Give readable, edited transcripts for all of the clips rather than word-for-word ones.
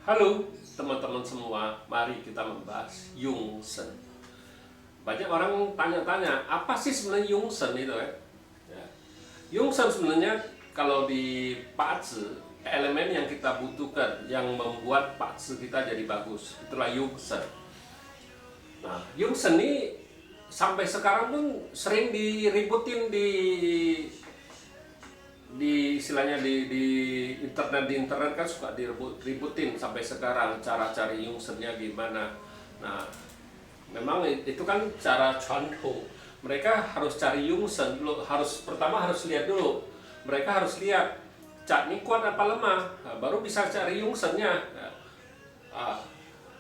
Halo teman-teman semua, mari kita membahas Yungsen. Banyak orang tanya-tanya, apa sih sebenarnya Yungsen itu ya? Yungsen sebenarnya kalau di Pazi, elemen yang kita butuhkan yang membuat Pazi kita jadi bagus, itulah Yungsen. Nah, Yungsen ini sampai sekarang pun sering diributin di istilahnya di internet kan suka diributin sampai sekarang cara cari Yungsennya gimana. Nah, memang itu kan cara Chuanhu. Mereka harus cari Yungsen dulu, pertama harus lihat dulu. Mereka harus lihat cat ini kuat apa lemah, nah, baru bisa cari Yungsennya.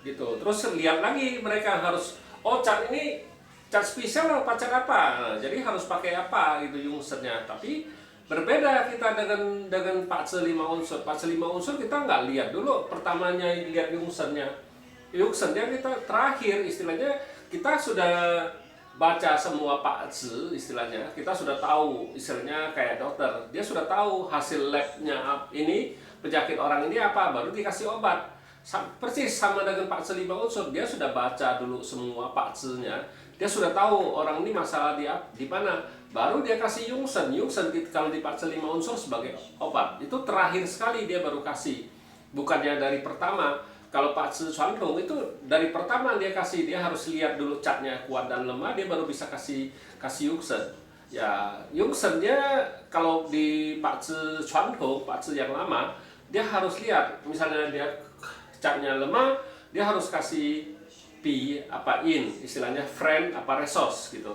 Gitu. Terus lihat lagi mereka harus, oh cat ini cat spesial apa cat apa. Nah, jadi harus pakai apa gitu Yungsennya. Tapi berbeda kita dengan Pazi 5 unsur. Pazi 5 unsur kita nggak lihat dulu pertamanya, lihat Yungsennya. Yungsennya kita terakhir, istilahnya kita sudah baca semua Pazi, istilahnya kita sudah tahu, istilahnya kayak dokter, dia sudah tahu hasil labnya ini penyakit orang ini apa, baru dikasih obat. Persis sama dengan Pazi 5 unsur, dia sudah baca dulu semua Pazi-nya, dia sudah tahu orang ini masalah di mana, baru dia kasih Yungsen. Yungsen kalau di Pazi 5 unsur sebagai obat, itu terakhir sekali dia baru kasih, bukannya dari pertama. Kalau Pazi Chuanhu itu dari pertama dia kasih, dia harus lihat dulu catnya kuat dan lemah, dia baru bisa kasih Yungsen. Ya, Yungsennya kalau di Pazi Chuanhu, Pazi yang lama, dia harus lihat, misalnya dia catnya lemah, dia harus kasih pi apa in, istilahnya friend apa resource gitu.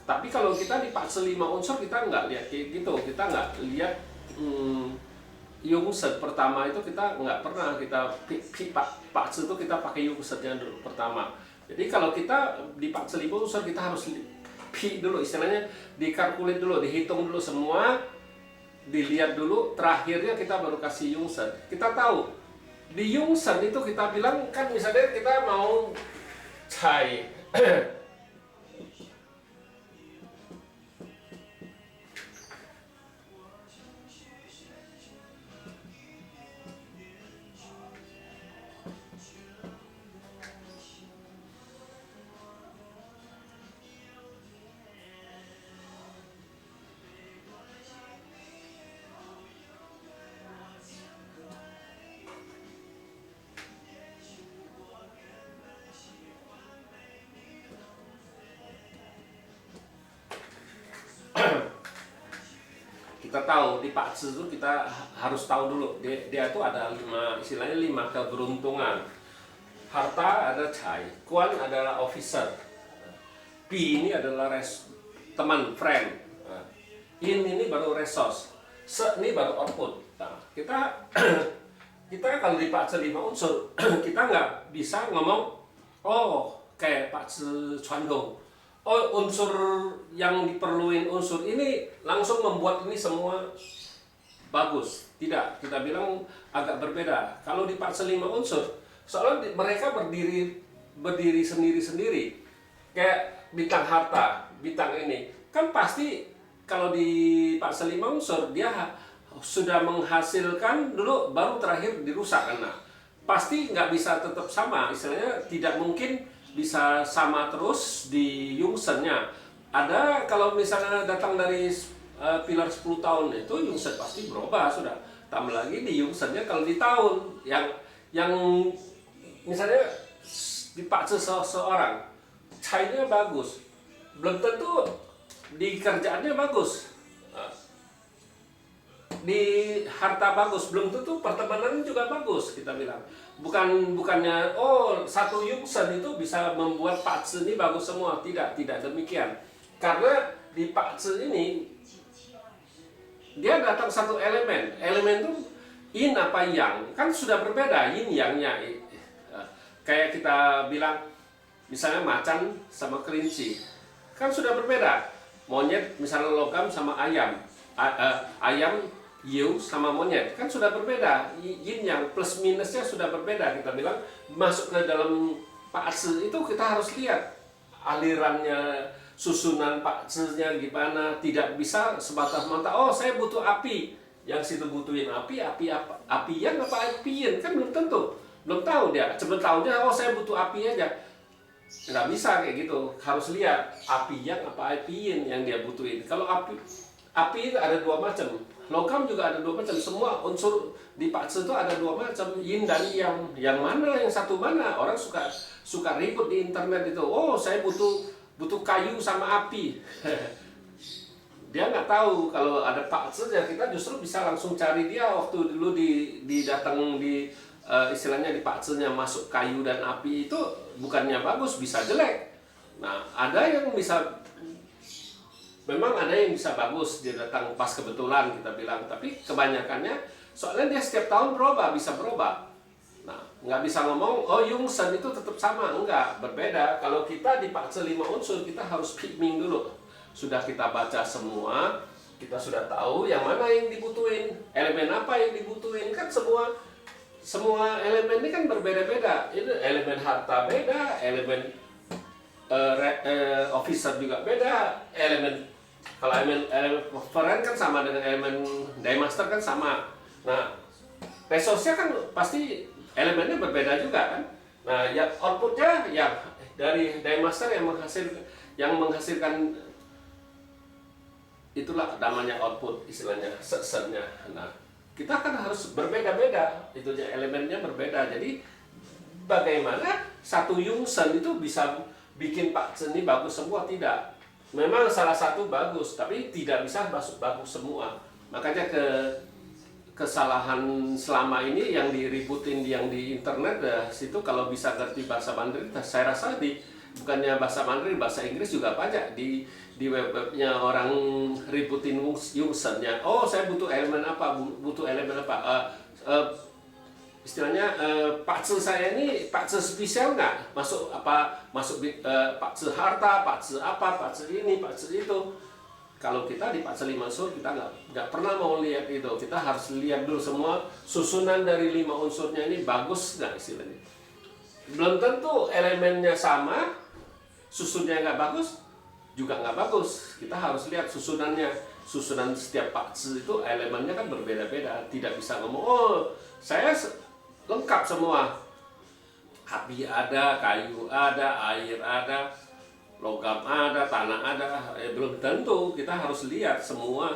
Tapi kalau kita di Pazi 5 unsur kita nggak lihat kayak gitu, kita nggak lihat Yungsen pertama itu kita nggak pernah, kita Pazi itu kita pakai Yungsennya dulu pertama. Jadi kalau kita di Pazi 5 unsur kita harus pi dulu, istilahnya dikalkulit dulu, dihitung dulu semua, dilihat dulu, terakhirnya kita baru kasih Yungsen. Kita tahu di Yungsen itu kita bilang kan, misalnya kita mau cai kita tahu di Pazi itu kita harus tahu dulu dia itu ada 5, istilahnya 5 keberuntungan. Harta ada cai, kuan adalah officer, pi ini adalah teman, friend, in ini baru resource, se ini baru output. Nah, kita kita kalau di Pazi 5 unsur kita nggak bisa ngomong oh kayak Pazi Chuanhu, oh unsur yang diperluin unsur ini langsung membuat ini semua bagus. Tidak, kita bilang agak berbeda. Kalau di Pazi 5 unsur, soalnya mereka berdiri sendiri-sendiri. Kayak bintang harta, bintang ini. Kan pasti kalau di Pazi 5 unsur dia sudah menghasilkan dulu, baru terakhir dirusak. Nah, pasti nggak bisa tetap sama, istilahnya tidak mungkin bisa sama terus di Yungsennya. Ada kalau misalnya datang dari pilar 10 tahun itu Yungsen pasti berubah sudah. Tambah lagi di Yungsennya kalau di tahun yang misalnya di Pazi seseorang cainya bagus, belum tentu di kerjaannya bagus. Di harta bagus, belum tentu pertemanan juga bagus, kita bilang. Bukannya oh satu Yungsen itu bisa membuat Pazi ini bagus semua, tidak demikian. Karena di Pazi ini dia datang satu elemen itu yin apa yang, kan sudah berbeda yin yangnya. Kayak kita bilang misalnya macan sama kelinci kan sudah berbeda, monyet misalnya logam sama ayam, ayam hiu sama monyet kan sudah berbeda, yin yang plus minusnya sudah berbeda. Kita bilang masuk ke dalam Pazi itu kita harus lihat alirannya, susunan Pazi-nya gimana. Tidak bisa sebatas mata oh saya butuh api, Yang situ butuhin apian apa apien kan belum tentu, belum tahu dia. Cuma tahunya oh saya butuh api aja, nggak bisa kayak gitu. Harus lihat apian apa apien yang dia butuhin. Kalau api itu ada dua macam, logam juga ada dua macam. Semua unsur di pakce itu ada dua macam, yin dan yang mana yang satu mana. Orang suka ribut di internet itu, oh saya butuh kayu sama api. Dia nggak tahu kalau ada pakce ya, kita justru bisa langsung cari dia. Waktu dulu datang di istilahnya di paksenya masuk kayu dan api itu bukannya bagus, bisa jelek. Nah ada yang bisa, memang ada yang bisa bagus, dia datang pas kebetulan kita bilang, tapi kebanyakannya soalnya dia setiap tahun bisa berubah. Nah nggak bisa ngomong oh Yungsen itu tetap sama, enggak, berbeda. Kalau kita di pakce 5 unsur kita harus picking dulu. Sudah kita baca semua, kita sudah tahu yang mana yang dibutuhin, elemen apa yang dibutuhin. Kan semua elemen ini kan berbeda-beda. Ini elemen harta beda, elemen officer juga beda, kalau elemen foreign kan sama dengan elemen Daymaster kan sama. Nah resource-nya kan pasti elemennya berbeda juga kan. Nah ya outputnya yang dari Daymaster yang menghasilkan itulah namanya output, istilahnya sesennya. Nah kita kan harus berbeda-beda, itunya elemennya berbeda. Jadi bagaimana satu Yungsen itu bisa bikin pakce ini bagus semua? Tidak. Memang salah satu bagus, tapi tidak bisa bagus semua. Makanya kesalahan selama ini yang diributin yang di internet situ, kalau bisa ngerti bahasa Mandarin, saya rasa bukannya bahasa Mandarin, bahasa Inggris juga banyak di web-webnya orang ributin Yungsen-nya. Oh saya butuh elemen apa, istilahnya pakce saya ini pakce spesial nggak, masuk pakce harta, pakce apa, pakce ini, pakce itu. Kalau kita di pakce 5 unsur kita nggak pernah mau lihat itu. Kita harus lihat dulu semua susunan dari 5 unsurnya ini bagus nggak istilahnya. Belum tentu elemennya sama, susunnya nggak bagus juga nggak bagus. Kita harus lihat susunannya. Susunan setiap pakce itu elemennya kan berbeda-beda. Tidak bisa ngomong oh saya lengkap semua, api ada, kayu ada, air ada, logam ada, tanah ada. Belum tentu. Kita harus lihat semua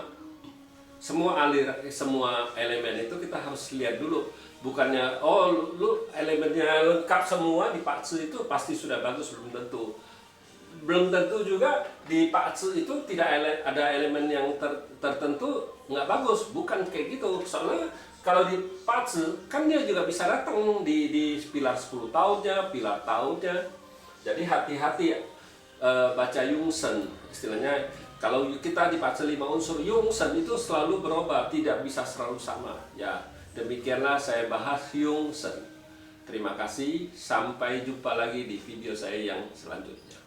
elemen itu kita harus lihat dulu. Bukannya oh lu elemennya lengkap semua di pakce itu pasti sudah bagus, belum tentu. Belum tentu juga di pakce itu tidak ada elemen yang tertentu nggak bagus, bukan kayak gitu. Soalnya kalau di pakce kan dia juga bisa datang di pilar 10 tahunnya, pilar tahunnya. Jadi hati-hati baca Yungsen, istilahnya kalau kita di pakce 5 unsur Yungsen itu selalu berubah, tidak bisa selalu sama. Ya demikianlah saya bahas Yungsen. Terima kasih, sampai jumpa lagi di video saya yang selanjutnya.